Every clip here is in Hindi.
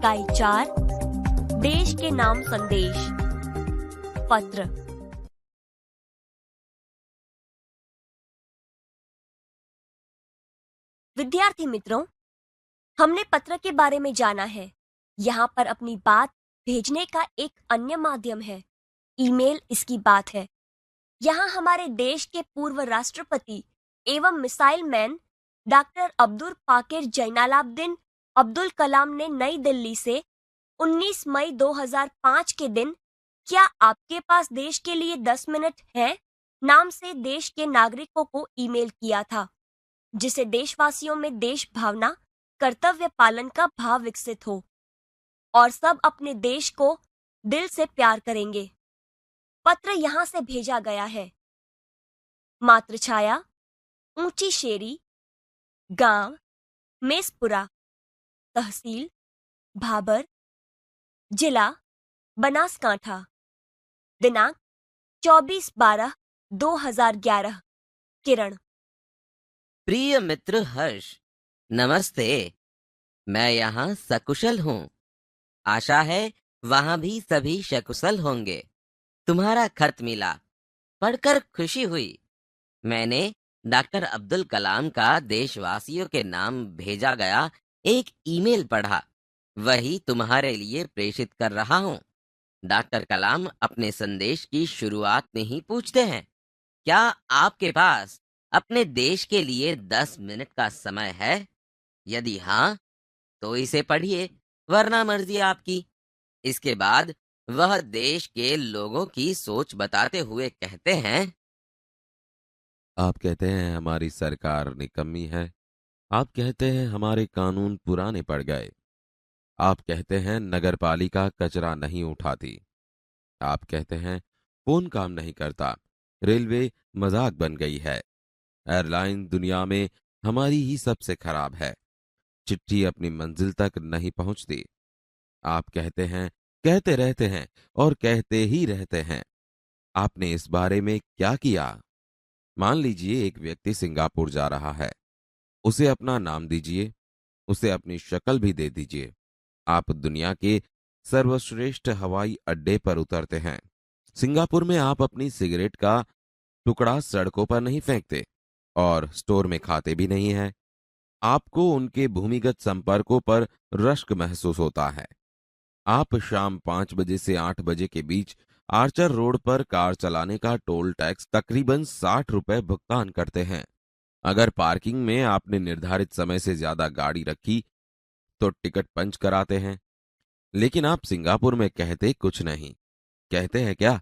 इकाई 4 देश के नाम संदेश पत्र। विद्यार्थी मित्रों, हमने पत्र के बारे में जाना है। यहाँ पर अपनी बात भेजने का एक अन्य माध्यम है, ईमेल इसकी बात है। यहाँ हमारे देश के पूर्व राष्ट्रपति एवं missile man doctor Abdul Pakir Jainulabdeen Abdul Kalam ने नई दिल्ली से 19 मई 2005 के दिन "क्या आपके पास देश के लिए 10 मिनट हैं?" नाम से देश के नागरिकों को ईमेल किया था, जिसे देशवासियों में देश भावना, कर्तव्य पालन का भाव विकसित हो और सब अपने देश को दिल से प्यार करेंगे। पत्र यहाँ से भेजा गया है। मातृछाया, ऊंची शेरी, गांव मेसपुरा, तहसील भाबर, जिला बनासकांठा, दिनांक 24/12/2011। किरण। प्रिय मित्र हर्ष, नमस्ते। मैं यहाँ सकुशल हूँ। आशा है वहाँ भी सभी सकुशल होंगे। तुम्हारा खत मिला, पढ़कर खुशी हुई। मैंने डॉक्टर अब्दुल कलाम का देशवासियों के नाम भेजा गया एक ईमेल पढ़ा, वही तुम्हारे लिए प्रेषित कर रहा हूँ। डॉक्टर कलाम अपने संदेश की शुरुआत में ही पूछते हैं, क्या आपके पास अपने देश के लिए 10 मिनट का समय है? यदि हाँ, तो इसे पढ़िए, वरना मर्जी आपकी। इसके बाद वह देश के लोगों की सोच बताते हुए कहते हैं, आप कहते हैं हमारी सरकार निकम्मी है। आप कहते हैं हमारे कानून पुराने पड़ गए। आप कहते हैं नगरपालिका कचरा नहीं उठाती। आप कहते हैं फोन काम नहीं करता। रेलवे मजाक बन गई है। एयरलाइन दुनिया में हमारी ही सबसे खराब है। चिट्ठी अपनी मंजिल तक नहीं पहुंचती। आप कहते हैं, कहते रहते हैं और कहते ही रहते हैं। आपने इस बारे में क्या किया? मान लीजिए एक व्यक्ति सिंगापुर जा रहा है। उसे अपना नाम दीजिए, उसे अपनी शक्ल भी दे दीजिए। आप दुनिया के सर्वश्रेष्ठ हवाई अड्डे पर उतरते हैं। सिंगापुर में आप अपनी सिगरेट का टुकड़ा सड़कों पर नहीं फेंकते और स्टोर में खाते भी नहीं है। आपको उनके भूमिगत संपर्कों पर रश्क महसूस होता है। आप शाम 5 बजे से 8 बजे के बीच आर्चर रोड पर कार चलाने का टोल टैक्स तकरीबन 60 रुपए भुगतान करते हैं। अगर पार्किंग में आपने निर्धारित समय से ज्यादा गाड़ी रखी तो टिकट पंच कराते हैं। लेकिन आप सिंगापुर में कहते कुछ नहीं। कहते हैं क्या?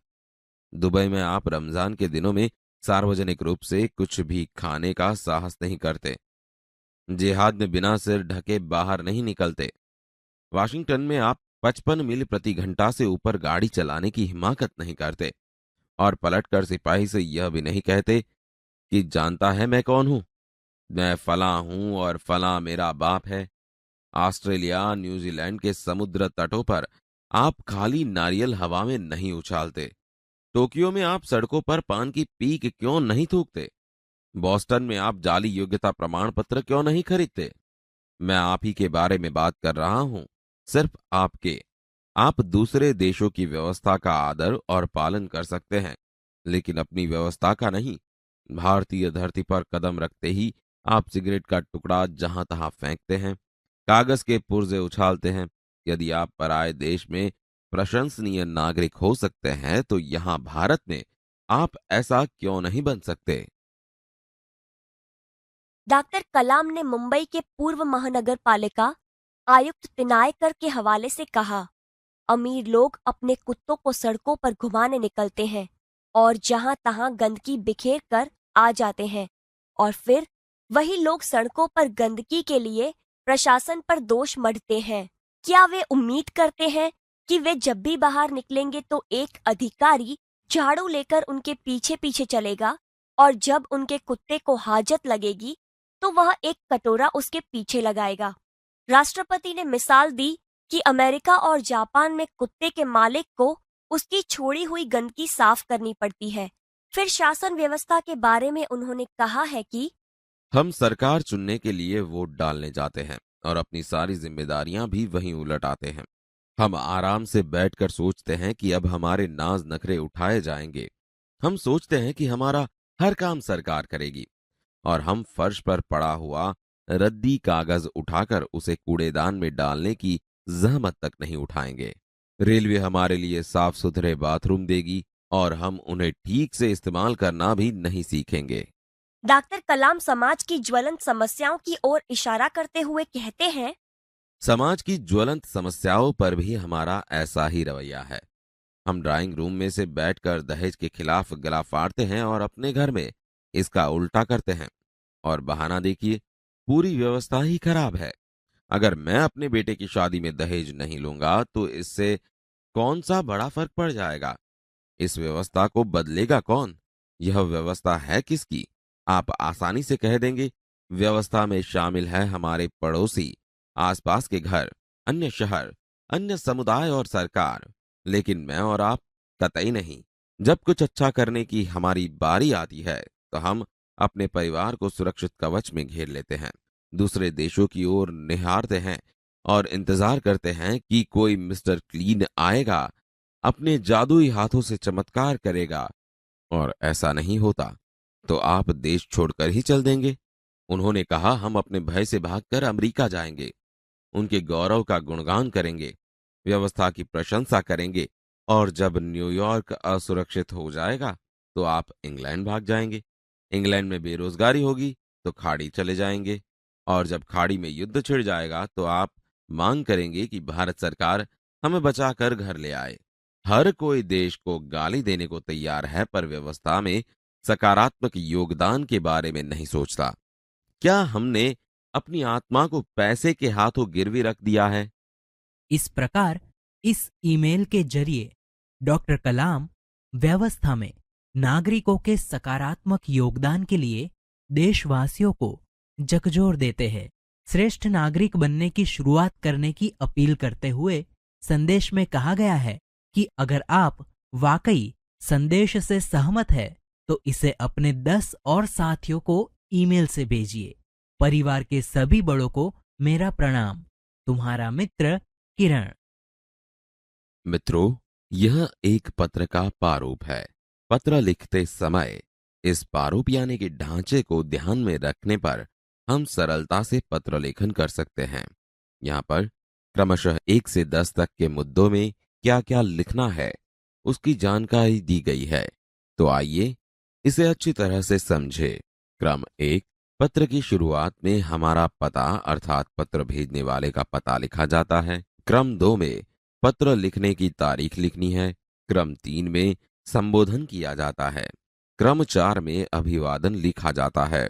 दुबई में आप रमजान के दिनों में सार्वजनिक रूप से कुछ भी खाने का साहस नहीं करते। जिहाद में बिना सिर ढके बाहर नहीं निकलते। वाशिंगटन में आप 55 मील प्रति घंटा से ऊपर गाड़ी चलाने की हिमाकत नहीं करते और पलटकर सिपाही से यह भी नहीं कहते कि जानता है मैं कौन हूं, मैं फलां हूं और फलां मेरा बाप है। ऑस्ट्रेलिया, न्यूजीलैंड के समुद्र तटों पर आप खाली नारियल हवा में नहीं उछालते। टोक्यो में आप सड़कों पर पान की पीक क्यों नहीं थूकते? बॉस्टन में आप जाली योग्यता प्रमाण पत्र क्यों नहीं खरीदते? मैं आप ही के बारे में बात कर रहा हूं, सिर्फ आपके। आप दूसरे देशों की व्यवस्था का आदर और पालन कर सकते हैं, लेकिन अपनी व्यवस्था का नहीं। भारतीय धरती पर कदम रखते ही आप सिगरेट का टुकड़ा जहां तहां फेंकते हैं, कागज के पुर्जे उछालते हैं। यदि आप पराये देश में प्रशंसनीय नागरिक हो सकते हैं, तो यहां भारत में आप ऐसा क्यों नहीं बन सकते? डॉक्टर कलाम ने मुंबई के पूर्व महानगर पालिका आयुक्त पिनायकर के हवाले से कहा, अमीर लोग अपने कुत्तों को सड़कों पर घुमाने निकलते हैं और जहां तहां गंदगी बिखेर कर आ जाते हैं और फिर वही लोग सड़कों पर गंदगी के लिए प्रशासन पर दोष मढ़ते हैं। क्या वे उम्मीद करते हैं कि वे जब भी बाहर निकलेंगे तो एक अधिकारी झाड़ू लेकर उनके पीछे पीछे चलेगा और जब उनके कुत्ते को हाजत लगेगी तो वह एक कटोरा उसके पीछे लगाएगा? राष्ट्रपति ने मिसाल दी कि अमेरिका और जापान में कुत्ते के मालिक को उसकी छोड़ी हुई गंदगी साफ करनी पड़ती है। फिर शासन व्यवस्था के बारे में उन्होंने कहा है कि हम सरकार चुनने के लिए वोट डालने जाते हैं और अपनी सारी जिम्मेदारियां भी वहीं उलट आते हैं। हम आराम से बैठकर सोचते हैं कि अब हमारे नाज नखरे उठाए जाएंगे। हम सोचते हैं कि हमारा हर काम सरकार करेगी, और हम फर्श पर पड़ा हुआ रद्दी कागज उठाकर उसे कूड़ेदान में डालने की जहमत तक नहीं उठाएंगे। रेलवे हमारे लिए साफ सुथरे बाथरूम देगी, और हम उन्हें ठीक से इस्तेमाल करना भी नहीं सीखेंगे। डॉक्टर कलाम समाज की ज्वलंत समस्याओं की ओर इशारा करते हुए कहते हैं, समाज की ज्वलंत समस्याओं पर भी हमारा ऐसा ही रवैया है। हम ड्राइंग रूम में से बैठकर दहेज के खिलाफ गला फाड़ते हैं और अपने घर में इसका उल्टा करते हैं। और बहाना देखिए, पूरी व्यवस्था ही खराब है। अगर मैं अपने बेटे की शादी में दहेज नहीं लूंगा तो इससे कौन सा बड़ा फर्क पड़ जाएगा? इस व्यवस्था को बदलेगा कौन? यह व्यवस्था है किसकी? आप आसानी से कह देंगे, व्यवस्था में शामिल है हमारे पड़ोसी, आसपास के घर, अन्य शहर, अन्य समुदाय और सरकार। लेकिन मैं और आप कतई नहीं। जब कुछ अच्छा करने की हमारी बारी आती है तो हम अपने परिवार को सुरक्षित कवच में घेर लेते हैं, दूसरे देशों की ओर निहारते हैं और इंतजार करते हैं कि कोई मिस्टर क्लीन आएगा, अपने जादुई हाथों से चमत्कार करेगा। और ऐसा नहीं होता तो आप देश छोड़कर ही चल देंगे। उन्होंने कहा, हम अपने भय से भागकर अमेरिका जाएंगे, उनके गौरव का गुणगान करेंगे, व्यवस्था की प्रशंसा करेंगे, और जब न्यूयॉर्क असुरक्षित हो जाएगा तो आप इंग्लैंड भाग जाएंगे। इंग्लैंड में बेरोजगारी होगी तो खाड़ी चले जाएंगे, और जब खाड़ी में युद्ध छिड़ जाएगा तो आप मांग करेंगे कि भारत सरकार हमें बचाकर घर ले आए। हर कोई देश को गाली देने को तैयार है, पर व्यवस्था में सकारात्मक योगदान के बारे में नहीं सोचता। क्या हमने अपनी आत्मा को पैसे के हाथों गिरवी रख दिया है? इस प्रकार इस ईमेल के जरिए डॉक्टर कलाम व्यवस्था में नागरिकों के सकारात्मक योगदान के लिए देशवासियों को झकझोर देते हैं। श्रेष्ठ नागरिक बनने की शुरुआत करने की अपील करते हुए संदेश में कहा गया है कि अगर आप वाकई संदेश से सहमत है तो इसे अपने 10 और साथियों को ईमेल से भेजिए। परिवार के सभी बड़ों को मेरा प्रणाम। तुम्हारा मित्र किरण। मित्रों, यह एक पत्र का प्रारूप है। पत्र लिखते समय इस प्रारूप यानी कि ढांचे को ध्यान में रखने पर हम सरलता से पत्र लेखन कर सकते हैं। यहाँ पर क्रमशः 1 से 10 तक के मुद्दों में क्या क्या लिखना है उसकी जानकारी दी गई है। तो आइए इसे अच्छी तरह से समझे। क्रम 1, पत्र की शुरुआत में हमारा पता अर्थात पत्र भेजने वाले का पता लिखा जाता है। क्रम 2 में पत्र लिखने की तारीख लिखनी है। क्रम 3 में संबोधन किया जाता है। क्रम 4 में अभिवादन लिखा जाता है।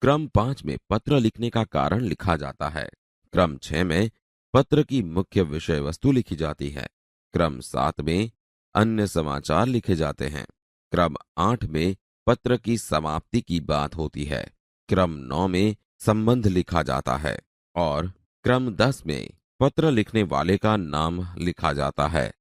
क्रम 5 में पत्र लिखने का कारण लिखा जाता है। क्रम 6 में पत्र की मुख्य विषय वस्तु लिखी जाती है। क्रम 7 में अन्य समाचार लिखे जाते हैं। क्रम 8 में पत्र की समाप्ति की बात होती है। क्रम 9 में संबंध लिखा जाता है और क्रम 10 में पत्र लिखने वाले का नाम लिखा जाता है।